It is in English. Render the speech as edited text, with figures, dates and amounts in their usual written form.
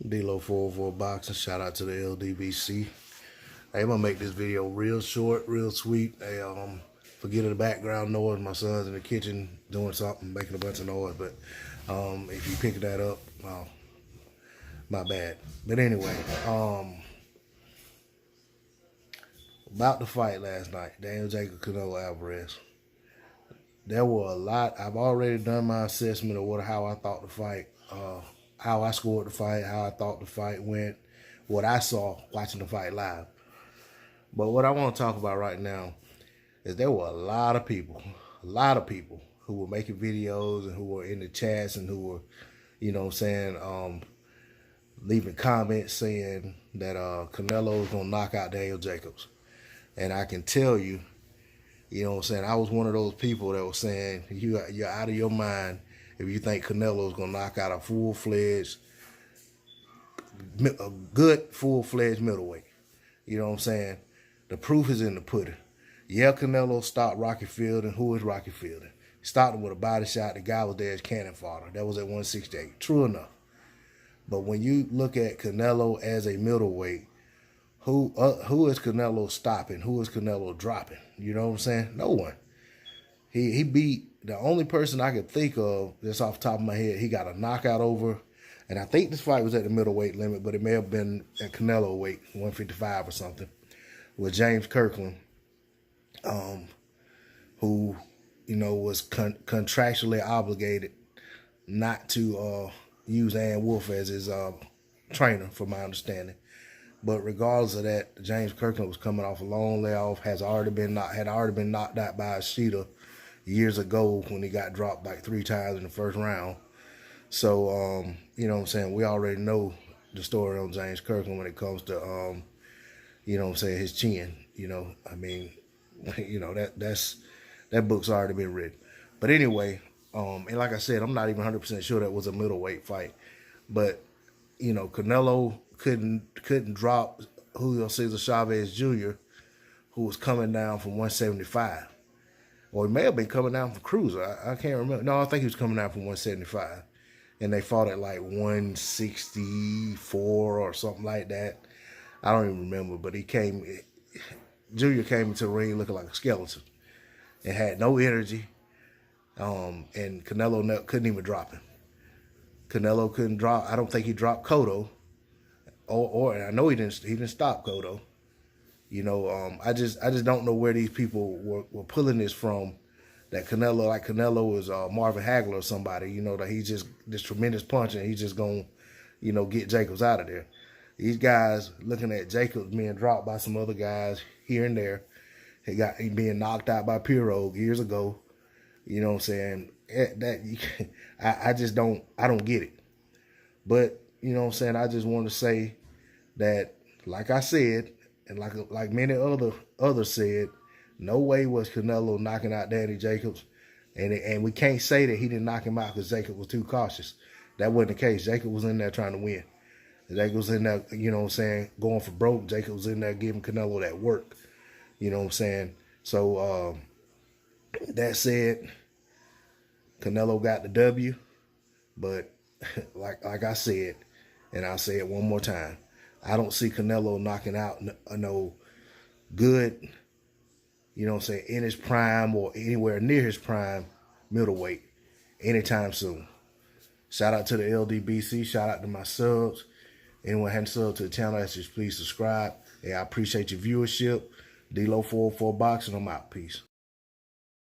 D-Lo 404 Boxing. Shout out to the LDBC. Hey, I'm gonna make this video real short, real sweet. Hey, forget the background noise. My son's in the kitchen doing something, making a bunch of noise. But if you pick that up, my bad. But anyway, about the fight last night, Daniel Jacob, Canelo Alvarez. There were a lot. I've already done my assessment of how I thought the fight, how I scored the fight, how I thought the fight went, what I saw watching the fight live. But what I want to talk about right now is there were a lot of people who were making videos and who were in the chats and who were, leaving comments saying that Canelo is going to knock out Daniel Jacobs. And I can tell you, I was one of those people that was saying, you're out of your mind if you think Canelo is going to knock out a good full-fledged middleweight. You know what I'm saying? The proof is in the pudding. Yeah, Canelo stopped Rocky Fielding. Who is Rocky Fielding? He stopped him with a body shot. The guy was there as cannon fodder. That was at 168. True enough. But when you look at Canelo as a middleweight, who is Canelo stopping? Who is Canelo dropping? You know what I'm saying? No one. He beat the only person I could think of that's off the top of my head. He got a knockout over, and I think this fight was at the middleweight limit, but it may have been at Canelo weight, 155 or something, with James Kirkland, who, was contractually obligated not to use Ann Wolfe as his trainer, from my understanding. But regardless of that, James Kirkland was coming off a long layoff, had already been knocked out by Ashita years ago when he got dropped like 3 times in the first round. So, we already know the story on James Kirkland when it comes to, his chin. That book's already been written. But anyway, and like I said, I'm not even 100% sure that was a middleweight fight. But, Canelo couldn't drop Julio Cesar Chavez Jr., who was coming down from 175. Or he may have been coming down from cruiser. I can't remember. No, I think he was coming down from 175. And they fought at like 164 or something like that. I don't even remember. But Junior came into the ring looking like a skeleton and had no energy. And Canelo couldn't even drop him. Canelo couldn't drop. I don't think he dropped Cotto. Or I know he didn't stop Cotto. I just don't know where these people were pulling this from. That Canelo is Marvin Hagler or somebody. That he's just this tremendous puncher and he's just gonna, get Jacobs out of there. These guys looking at Jacobs being dropped by some other guys here and there. He being knocked out by Pirog years ago. You know what I'm saying? I don't get it. But, I just want to say that, like I said, and like many others said, no way was Canelo knocking out Danny Jacobs. And we can't say that he didn't knock him out because Jacob was too cautious. That wasn't the case. Jacob was in there trying to win. Jacob was in there, going for broke. Jacob was in there giving Canelo that work. You know what I'm saying? So, that said, Canelo got the W. But like I said, and I'll say it one more time, I don't see Canelo knocking out no good, in his prime or anywhere near his prime middleweight anytime soon. Shout out to the LDBC. Shout out to my subs. Anyone hadn't subbed to the channel, I ask you please subscribe. Hey, I appreciate your viewership. D-Lo 404 Boxing. I'm out. Peace.